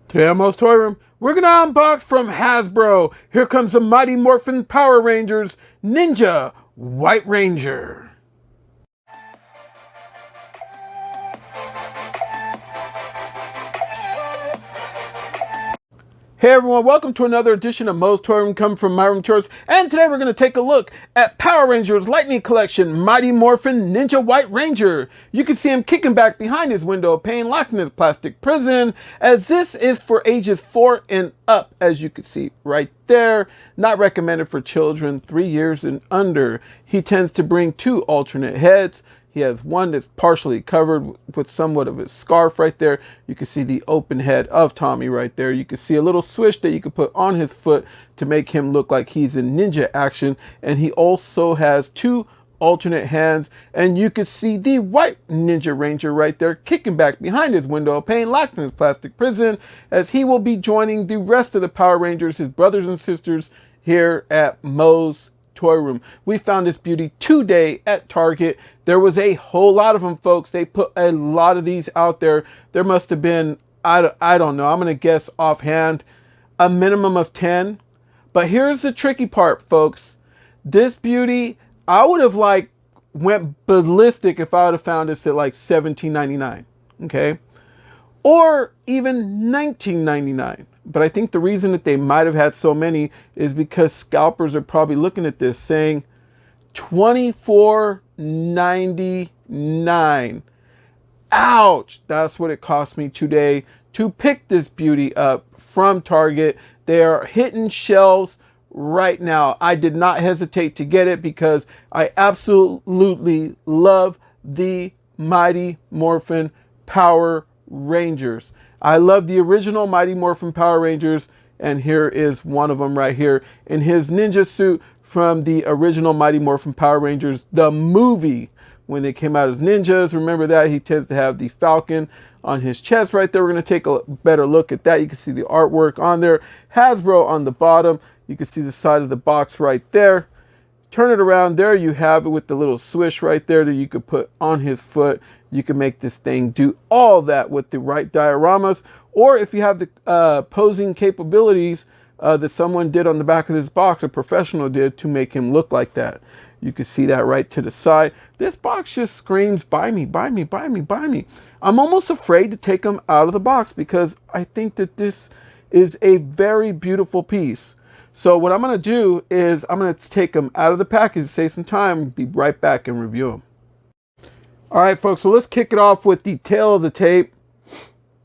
Today on MOE'S Toy Room, we're going to unbox from Hasbro. Here comes the Mighty Morphin Power Rangers Ninja White Ranger. Hey everyone, welcome to another edition of MOE'S Toy Room, coming from my room tours. And today we're going to take a look at Power Rangers Lightning Collection Mighty Morphin Ninja White Ranger. You can see him kicking back behind his window of pain, locked in his plastic prison, as this is for ages 4 and up, as you can see right there. Not recommended for children 3 years and under. He tends to bring 2 alternate heads. He has one that's partially covered with somewhat of his scarf right there. You can see the open head of Tommy right there. You can see a little switch that you can put on his foot to make him look like he's in ninja action. And he also has 2 alternate hands. And you can see the white Ninja Ranger right there kicking back behind his window of pain, locked in his plastic prison, as he will be joining the rest of the Power Rangers, his brothers and sisters, here at MOE'S Toy Room. We found this beauty today at Target. There was a whole lot of them, folks. They put a lot of these out there. There must have been, I don't know, I'm going to guess offhand, a minimum of 10. But here's the tricky part, folks. This beauty, I would have went ballistic if I would have found this at like $17.99, okay? Or even $19.99. But I think the reason that they might have had so many is because scalpers are probably looking at this saying $24.99. Ouch! That's what it cost me today to pick this beauty up from Target. They are hitting shelves right now. I did not hesitate to get it because I absolutely love the Mighty Morphin Power Rangers. I love the original Mighty Morphin Power Rangers, and here is one of them right here in his ninja suit from the original Mighty Morphin Power Rangers, the movie, when they came out as ninjas. Remember that? He tends to have the Falcon on his chest right there. We're going to take a better look at that. You can see the artwork on there. Hasbro on the bottom. You can see the side of the box right there. Turn it around, there you have it with the little swish right there that you could put on his foot. You can make this thing do all that with the right dioramas, or if you have the posing capabilities that someone did on the back of this box, a professional did, to make him look like that. You can see that right to the side. This box just screams, buy me, buy me, buy me, buy me. I'm almost afraid to take them out of the box because I think that this is a very beautiful piece. So what I'm going to do is I'm going to take them out of the package, save some time, be right back and review them. All right, folks, so let's kick it off with the tail of the tape.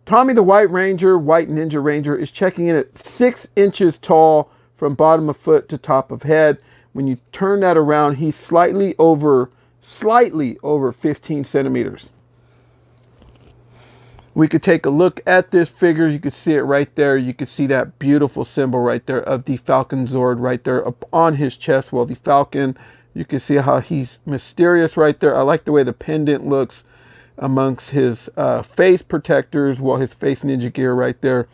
Tommy the White Ranger, White Ninja Ranger, is checking in at 6 inches tall from bottom of foot to top of head. When you turn that around, he's slightly over 15 centimeters. We could take a look at this figure. You can see it right there. You can see that beautiful symbol right there of the Falcon Zord right there up on his chest. Well, the Falcon, you can see how he's mysterious right there. I like the way the pendant looks amongst his face protectors. Well, his face ninja gear right there.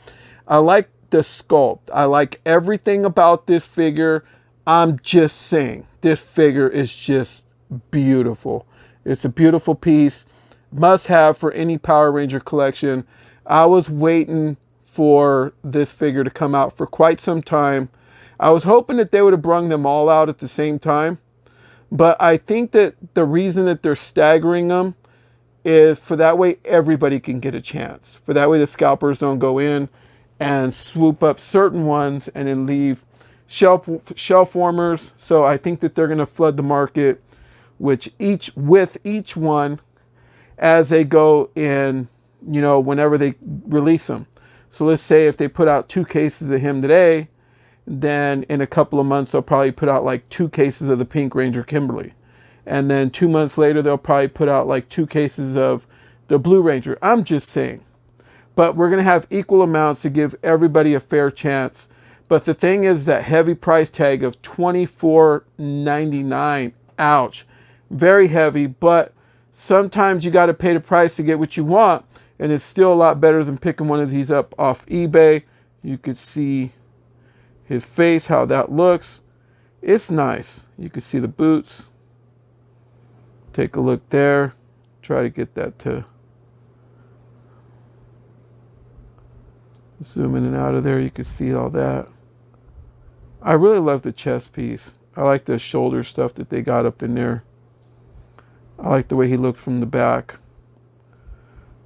I like the sculpt. I like everything about this figure. I'm just saying, this figure is just beautiful. It's a beautiful piece. Must have for any Power Ranger collection. I was waiting for this figure to come out for quite some time. I was hoping that they would have brung them all out at the same time. But I think that the reason that they're staggering them is for that way everybody can get a chance. For that way the scalpers don't go in and swoop up certain ones and then leave shelf warmers. So I think that they're going to flood the market with each one as they go in, you know, whenever they release them. So let's say if they put out 2 cases of him today, then in a couple of months, they'll probably put out like 2 cases of the Pink Ranger Kimberly. And then 2 months later, they'll probably put out like 2 cases of the Blue Ranger. I'm just saying. But we're going to have equal amounts to give everybody a fair chance. But the thing is that heavy price tag of $24.99. Ouch. Very heavy, but sometimes you got to pay the price to get what you want, and it's still a lot better than picking one of these up off eBay. You could see his face, how that looks. It's nice. You can see the boots. Take a look there. Try to get that to Zoom in and out of there, you can see all that. I really love the chest piece. I like the shoulder stuff that they got up in there. I like the way he looks from the back.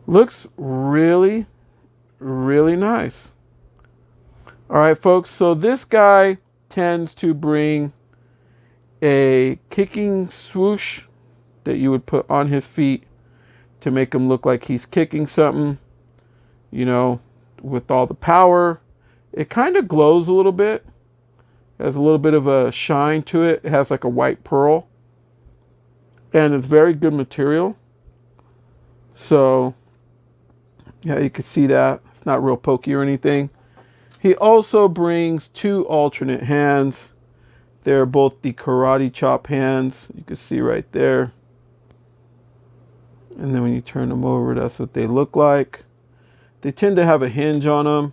Looks really, really nice. All right, folks, so this guy tends to bring a kicking swoosh that you would put on his feet to make him look like he's kicking something, you know, with all the power. It kind of glows a little bit. Has a little bit of a shine to it. It has like a white pearl. And it's very good material. So, yeah, you can see that. It's not real pokey or anything. He also brings two alternate hands. They're both the karate chop hands. You can see right there. And then when you turn them over, that's what they look like. They tend to have a hinge on them.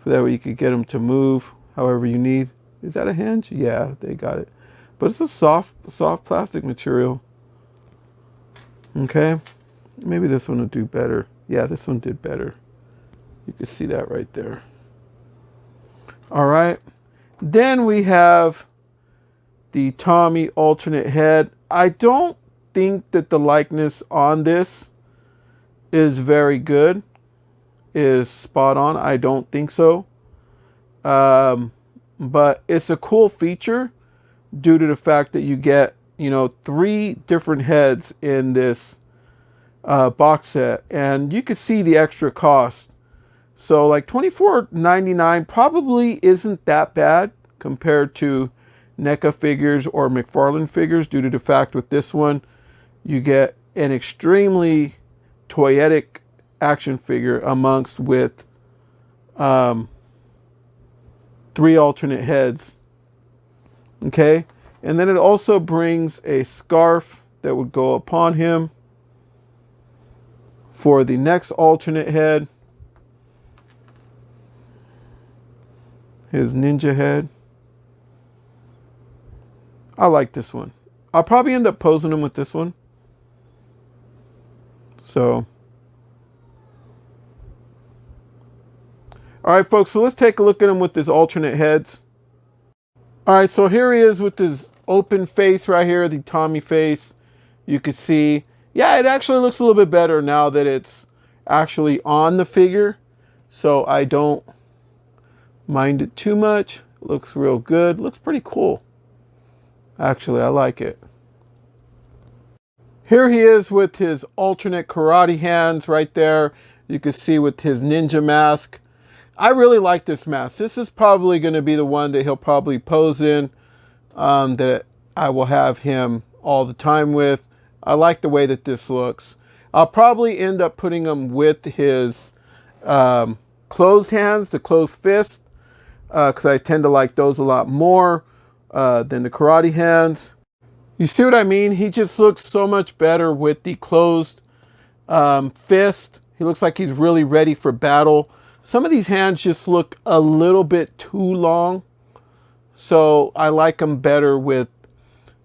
So that way you could get them to move however you need. Is that a hinge? Yeah, they got it. But it's a soft plastic material. Okay. Maybe this one will do better. Yeah, this one did better. You can see that right there. All right. Then we have the Tommy alternate head. I don't think that the likeness on this is very good. Is spot on. I don't think so. But it's a cool feature due to the fact that you get, you know, 3 different heads in this box set, and you could see the extra cost. So like $24.99 probably isn't that bad compared to NECA figures or McFarlane figures, due to the fact with this one you get an extremely toyetic action figure amongst with 3 alternate heads. Okay, and then it also brings a scarf that would go upon him for the next alternate head. His ninja head. I like this one. I'll probably end up posing him with this one. So, all right, folks, so let's take a look at him with his alternate heads. All right, so here he is with his open face right here, the Tommy face. You can see, yeah, it actually looks a little bit better now that it's actually on the figure. So I don't mind it too much. It looks real good. Looks pretty cool. Actually, I like it. Here he is with his alternate karate hands right there. You can see with his ninja mask. I really like this mask. This is probably going to be the one that he'll probably pose in, that I will have him all the time with. I like the way that this looks. I'll probably end up putting him with his closed hands, the closed fist, because I tend to like those a lot more than the karate hands. You see what I mean? He just looks so much better with the closed fist. He looks like he's really ready for battle. Some of these hands just look a little bit too long. So I like him better with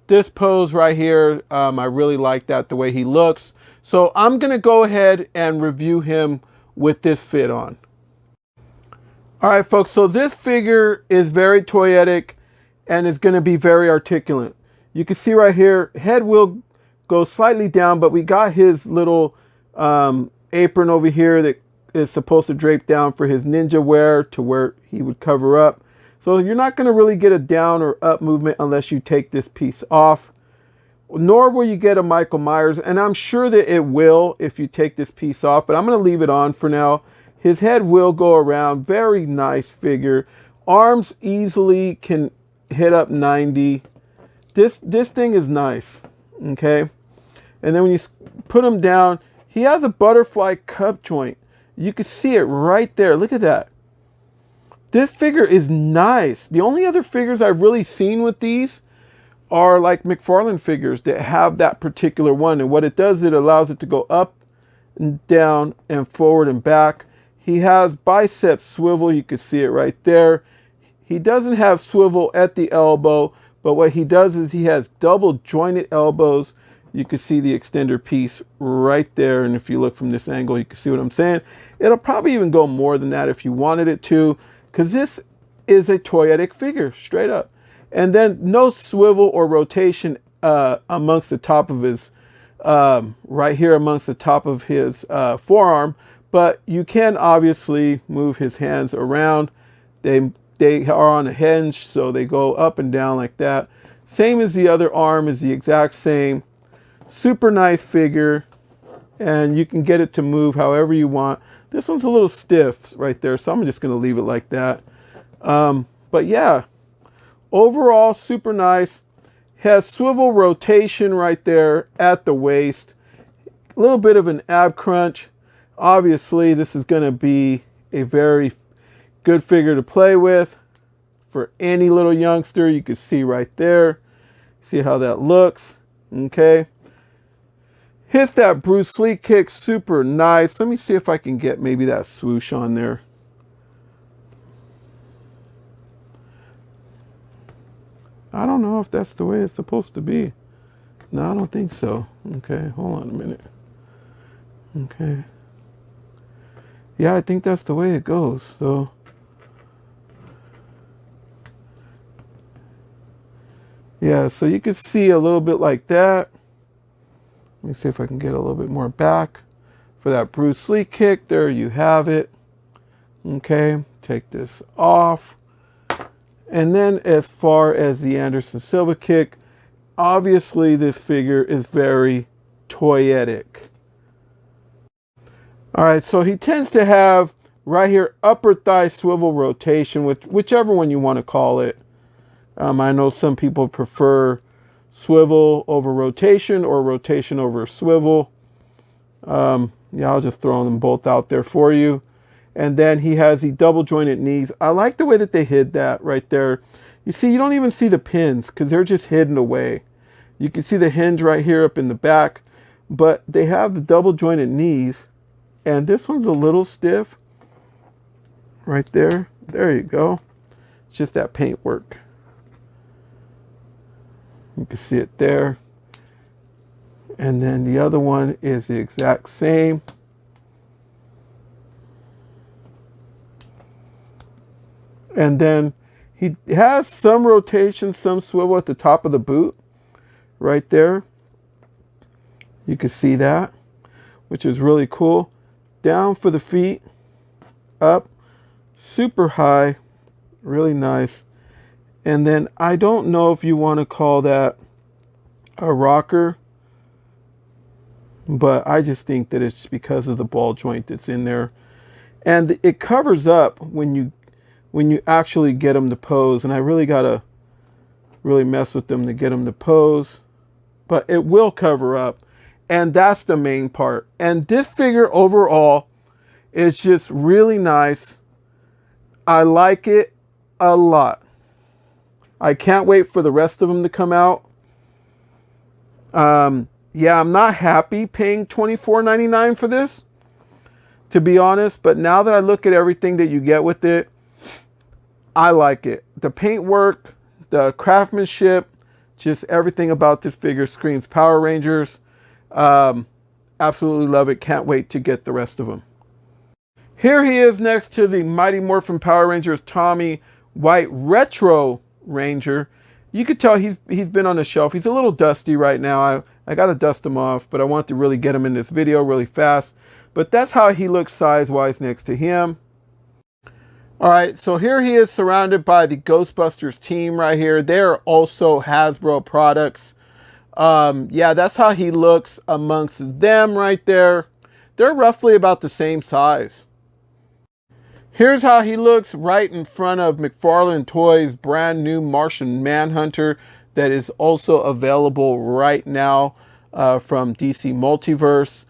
this pose right here. I really like that, the way he looks. So I'm going to go ahead and review him with this fit on. All right, folks. So this figure is very toyetic and is going to be very articulate. You can see right here, head will go slightly down, but we got his little apron over here that is supposed to drape down for his ninja wear to where he would cover up. So you're not going to really get a down or up movement unless you take this piece off. Nor will you get a Michael Myers, and I'm sure that it will if you take this piece off, but I'm going to leave it on for now. His head will go around. Very nice figure. Arms easily can hit up 90. This thing is nice. Okay. And then when you put him down, he has a butterfly cup joint. You can see it right there. Look at that. This figure is nice. The only other figures I've really seen with these are like McFarlane figures that have that particular one. And what it does, it allows it to go up and down and forward and back. He has bicep swivel. You can see it right there. He doesn't have swivel at the elbow, but what he does is he has double jointed elbows. You can see the extender piece right there. And if you look from this angle, you can see what I'm saying. It'll probably even go more than that if you wanted it to, because this is a toyetic figure, straight up. And then no swivel or rotation amongst the top of his, right here amongst the top of his forearm. But you can obviously move his hands around. They are on a hinge, so they go up and down like that. Same as the other arm is the exact same. Super nice figure. And you can get it to move however you want. This one's a little stiff right there, so I'm just going to leave it like that. But yeah, overall, super nice. Has swivel rotation right there at the waist. A little bit of an ab crunch. Obviously, this is going to be a very good figure to play with for any little youngster. You can see right there. See how that looks. Okay. Hits that Bruce Lee kick, super nice. Let me see if I can get maybe that swoosh on there. I don't know if that's the way it's supposed to be. No, I don't think so. Okay, hold on a minute. Okay. Yeah, I think that's the way it goes. So, yeah, so you can see a little bit like that. Let me see if I can get a little bit more back for that Bruce Lee kick. There you have it. Okay, take this off. And then as far as the Anderson Silva kick, obviously this figure is very toyetic. All right, so he tends to have right here upper thigh swivel rotation, whichever one you want to call it. I know some people prefer swivel over rotation or rotation over swivel. Yeah, I'll just throw them both out there for you. And then he has the double jointed knees. I like the way that they hid that right there. You see, you don't even see the pins because they're just hidden away. You can see the hinge right here up in the back, but they have the double jointed knees. And this one's a little stiff right there. There you go. It's just that paint work. You can see it there. And then the other one is the exact same. And then he has some rotation, some swivel at the top of the boot right there. You can see that, which is really cool. Down for the feet, up, super high, really nice. And then I don't know if you want to call that a rocker, but I just think that it's because of the ball joint that's in there. And it covers up when you actually get them to pose. And I really got to really mess with them to get them to pose. But it will cover up. And that's the main part. And this figure overall is just really nice. I like it a lot. I can't wait for the rest of them to come out. Yeah, I'm not happy paying $24.99 for this, to be honest. But now that I look at everything that you get with it, I like it. The paint work, the craftsmanship, just everything about this figure screams Power Rangers. Absolutely love it. Can't wait to get the rest of them. Here he is next to the Mighty Morphin Power Rangers Tommy White Retro Ranger. You could tell he's been on the shelf. He's a little dusty right now. I got to dust him off, but I want to really get him in this video really fast. But that's how he looks size-wise next to him. All right, so here he is surrounded by the Ghostbusters team right here. They're also Hasbro products. Yeah, that's how he looks amongst them right there. They're roughly about the same size. Here's how he looks right in front of McFarlane Toys' brand new Martian Manhunter that is also available right now from DC Multiverse.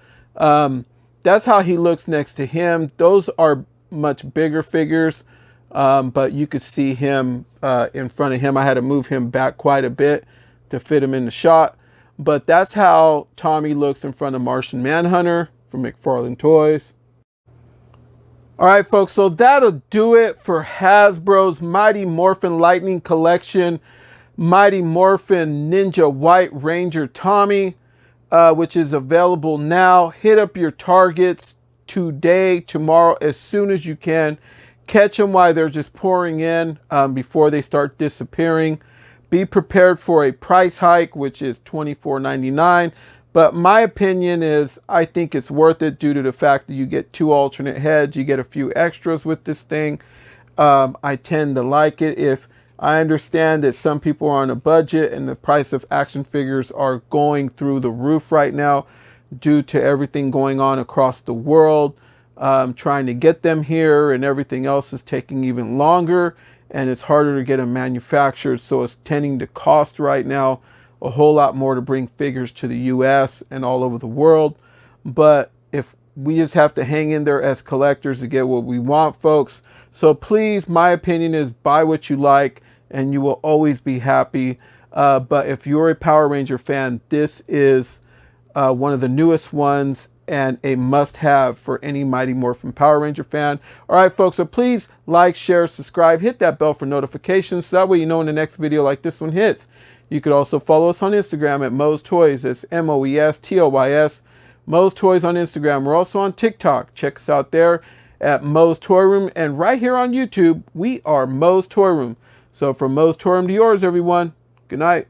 That's how he looks next to him. Those are much bigger figures, but you could see him in front of him. I had to move him back quite a bit to fit him in the shot. But that's how Tommy looks in front of Martian Manhunter from McFarlane Toys. All right, folks, so that'll do it for Hasbro's Mighty Morphin Lightning Collection, Mighty Morphin Ninja White Ranger Tommy, which is available now. Hit up your Targets, today, tomorrow, as soon as you can. Catch them while they're just pouring in before they start disappearing. Be prepared for a price hike, which is $24.99. But my opinion is I think it's worth it due to the fact that you get 2 alternate heads. You get a few extras with this thing. I tend to like it. If I understand that some people are on a budget and the price of action figures are going through the roof right now due to everything going on across the world. Trying to get them here and everything else is taking even longer, and it's harder to get them manufactured, so it's tending to cost right now a whole lot more to bring figures to the US and all over the world. But if we just have to hang in there as collectors to get what we want, folks. So please, my opinion is buy what you like and you will always be happy. But if you're a Power Ranger fan, this is one of the newest ones and a must-have for any Mighty Morphin Power Ranger fan. All right, folks, so please like, share, subscribe, hit that bell for notifications, so that way you know when the next video like this one hits. You could also follow us on Instagram at MOE'S Toys. That's MOE'S, MOE'S Toys on Instagram. We're also on TikTok. Check us out there at MOE'S Toy Room. And right here on YouTube, we are MOE'S Toy Room. So from MOE'S Toy Room to yours, everyone, good night.